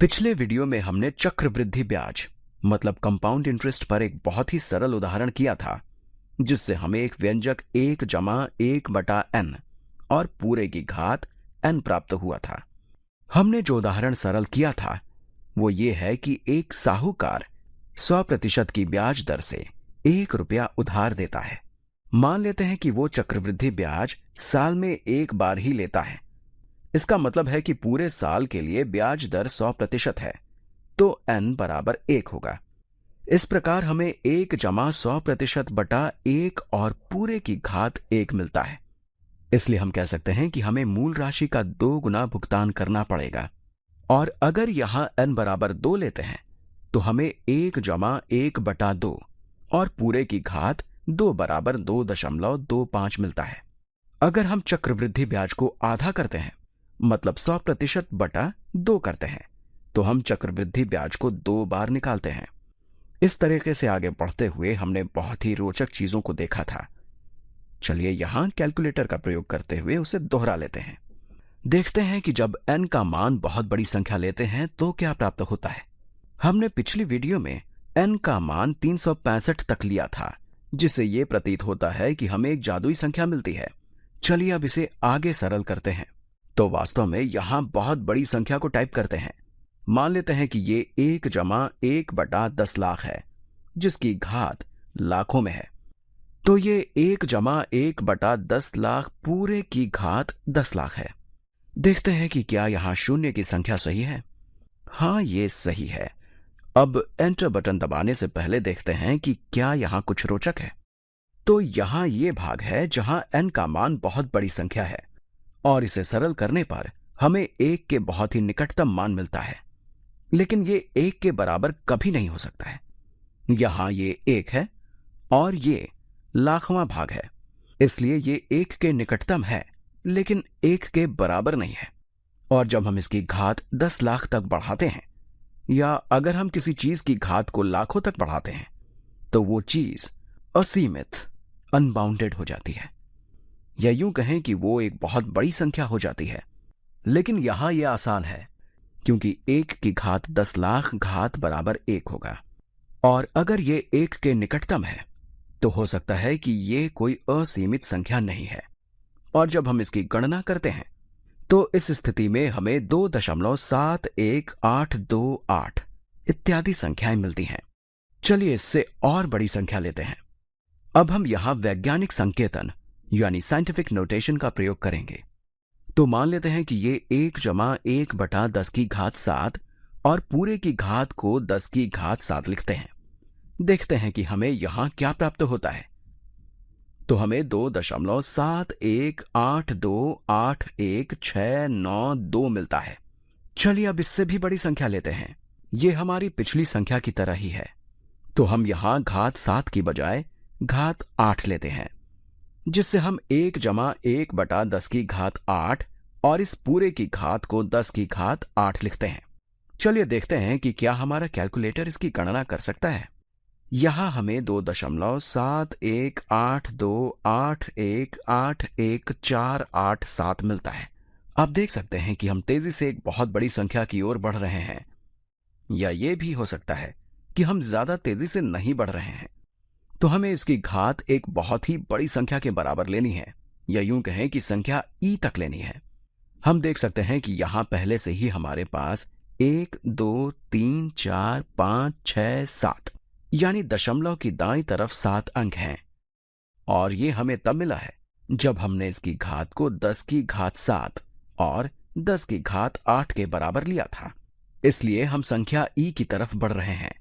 पिछले वीडियो में हमने चक्रवृद्धि ब्याज मतलब कंपाउंड इंटरेस्ट पर एक बहुत ही सरल उदाहरण किया था, जिससे हमें एक व्यंजक 1 - 1/n और पूरे की घात n प्राप्त हुआ था। हमने जो उदाहरण सरल किया था वो ये है कि एक साहूकार 100% की ब्याज दर से 1 रुपया उधार देता है। मान लेते हैं कि वो चक्रवृद्धि ब्याज साल में एक बार ही लेता है। इसका मतलब है कि पूरे साल के लिए ब्याज दर 100% है, तो n बराबर 1 होगा। इस प्रकार हमें 1 - 100% बटा 1 और पूरे की घात 1 मिलता है। इसलिए हम कह सकते हैं कि हमें मूल राशि का 2 गुना भुगतान करना पड़ेगा। और अगर यहां n बराबर 2 लेते हैं तो हमें 1 - 1/2 और पूरे की घात 2 बराबर 2.25 मिलता है। अगर हम चक्रवृद्धि ब्याज को आधा करते हैं मतलब 100% बटा 2 करते हैं तो हम चक्रवृद्धि ब्याज को 2 बार निकालते हैं। इस तरीके से आगे बढ़ते हुए हमने बहुत ही रोचक चीजों को देखा था। चलिए यहां कैलकुलेटर का प्रयोग करते हुए उसे दोहरा लेते हैं। देखते हैं कि जब n का मान बहुत बड़ी संख्या लेते हैं तो क्या प्राप्त होता है। हमने पिछली वीडियो में n का मान 365 तक लिया था, जिससे यह प्रतीत होता है कि हमें एक जादुई संख्या मिलती है। चलिए अब इसे आगे सरल करते हैं। तो वास्तव में यहां बहुत बड़ी संख्या को टाइप करते हैं। मान लेते हैं कि ये 1 - 1/10 लाख है, जिसकी घात लाखों में है। तो ये 1 - 1/10 लाख पूरे की घात 10 लाख है। देखते हैं कि क्या यहां शून्य की संख्या सही है। हाँ, ये सही है। अब एंटर बटन दबाने से पहले देखते हैं कि क्या यहां कुछ रोचक है। तो यहां ये भाग है जहां n का मान बहुत बड़ी संख्या है और इसे सरल करने पर हमें 1 के बहुत ही निकटतम मान मिलता है। लेकिन ये 1 के बराबर कभी नहीं हो सकता है। यहां ये 1 है और ये लाखवां भाग है, इसलिए ये 1 के निकटतम है लेकिन 1 के बराबर नहीं है। और जब हम इसकी घात 10 लाख तक बढ़ाते हैं या अगर हम किसी चीज की घात को लाखों तक बढ़ाते हैं तो वो चीज असीमित अनबाउंडेड हो जाती है, या यूं कहें कि वो एक बहुत बड़ी संख्या हो जाती है। लेकिन यहां यह आसान है क्योंकि 1 की घात 10 लाख घात बराबर 1 होगा। और अगर ये 1 के निकटतम है तो हो सकता है कि ये कोई असीमित संख्या नहीं है। और जब हम इसकी गणना करते हैं तो इस स्थिति में हमें 2.71828 इत्यादि संख्याएं मिलती हैं। चलिए इससे और बड़ी संख्या लेते हैं। अब हम यहां वैज्ञानिक संकेतन यानी साइंटिफिक नोटेशन का प्रयोग करेंगे। तो मान लेते हैं कि ये 1 - 1/10 की घात 7 और पूरे की घात को 10 की घात 7 लिखते हैं। देखते हैं कि हमें यहां क्या प्राप्त होता है। तो हमें 2.718281692 मिलता है। चलिए अब इससे भी बड़ी संख्या लेते हैं। ये हमारी पिछली संख्या की तरह ही है। तो हम यहां घात 7 की बजाय घात 8 लेते हैं, जिससे हम 1 - 1/10 की घात 8 और इस पूरे की घात को 10 की घात 8 लिखते हैं। चलिए देखते हैं कि क्या हमारा कैलकुलेटर इसकी गणना कर सकता है। यहां हमें 2.71828181487 मिलता है। आप देख सकते हैं कि हम तेजी से एक बहुत बड़ी संख्या की ओर बढ़ रहे हैं, या यह भी हो सकता है कि हम ज्यादा तेजी से नहीं बढ़ रहे हैं। तो हमें इसकी घात एक बहुत ही बड़ी संख्या के बराबर लेनी है, या यूं कहें कि संख्या e तक लेनी है। हम देख सकते हैं कि यहां पहले से ही हमारे पास 1 2 3 4 5 6 7 यानी दशमलव की दाईं तरफ 7 अंक हैं। और ये हमें तब मिला है जब हमने इसकी घात को 10 की घात 7 और 10 की घात 8 के बराबर लिया था। इसलिए हम संख्या e की तरफ बढ़ रहे हैं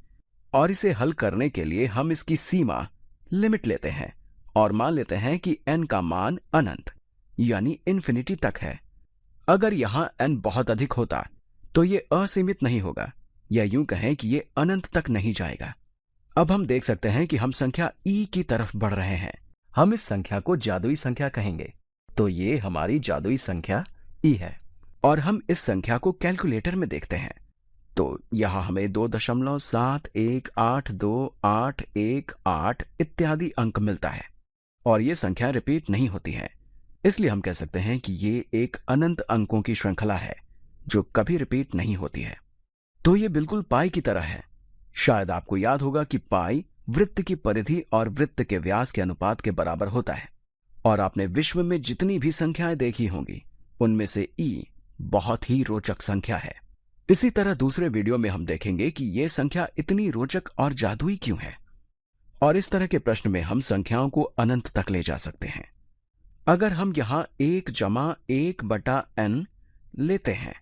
और इसे हल करने के लिए हम इसकी सीमा लिमिट लेते हैं और मान लेते हैं कि n का मान अनंत यानी इन्फिनिटी तक है। अगर यहां n बहुत अधिक होता तो ये असीमित नहीं होगा, या यूं कहें कि ये अनंत तक नहीं जाएगा। अब हम देख सकते हैं कि हम संख्या e की तरफ बढ़ रहे हैं। हम इस संख्या को जादुई संख्या कहेंगे। तो ये हमारी जादुई संख्या e है और हम इस संख्या को कैलकुलेटर में देखते हैं। तो यहां हमें 2.7182818 इत्यादि अंक मिलता है और ये संख्या रिपीट नहीं होती है। इसलिए हम कह सकते हैं कि ये एक अनंत अंकों की श्रृंखला है जो कभी रिपीट नहीं होती है। तो ये बिल्कुल पाई की तरह है। शायद आपको याद होगा कि पाई वृत्त की परिधि और वृत्त के व्यास के अनुपात के बराबर होता है। और आपने विश्व में जितनी भी संख्याएं देखी होंगी उनमें से ई बहुत ही रोचक संख्या है। इसी तरह दूसरे वीडियो में हम देखेंगे कि यह संख्या इतनी रोचक और जादुई क्यों है। और इस तरह के प्रश्न में हम संख्याओं को अनंत तक ले जा सकते हैं। अगर हम यहां 1/1/n लेते हैं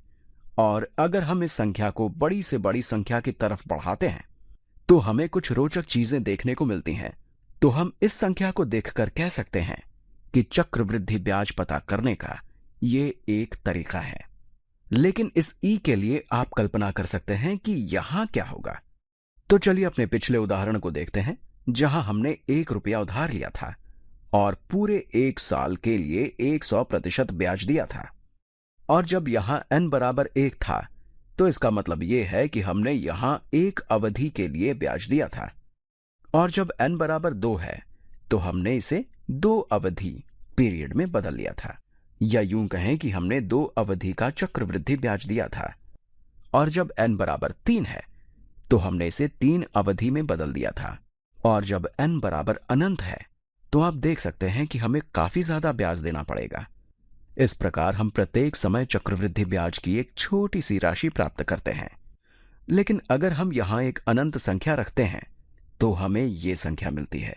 और अगर हम इस संख्या को बड़ी से बड़ी संख्या की तरफ बढ़ाते हैं तो हमें कुछ रोचक चीजें देखने को मिलती हैं। तो हम इस संख्या को देखकर कह सकते हैं कि चक्रवृद्धि ब्याज पता करने का ये एक तरीका है। लेकिन इस ई के लिए आप कल्पना कर सकते हैं कि यहां क्या होगा। तो चलिए अपने पिछले उदाहरण को देखते हैं जहां हमने 1 रुपया उधार लिया था और पूरे 1 साल के लिए 100% ब्याज दिया था। और जब यहां n बराबर 1 था तो इसका मतलब यह है कि हमने यहां एक अवधि के लिए ब्याज दिया था। और जब n बराबर 2 है तो हमने इसे 2 अवधि पीरियड में बदल लिया था, या यूं कहें कि हमने 2 अवधि का चक्रवृद्धि ब्याज दिया था। और जब n बराबर 3 है तो हमने इसे 3 अवधि में बदल दिया था। और जब n बराबर अनंत है तो आप देख सकते हैं कि हमें काफी ज्यादा ब्याज देना पड़ेगा। इस प्रकार हम प्रत्येक समय चक्रवृद्धि ब्याज की एक छोटी सी राशि प्राप्त करते हैं। लेकिन अगर हम यहां एक अनंत संख्या रखते हैं तो हमें यह संख्या मिलती है।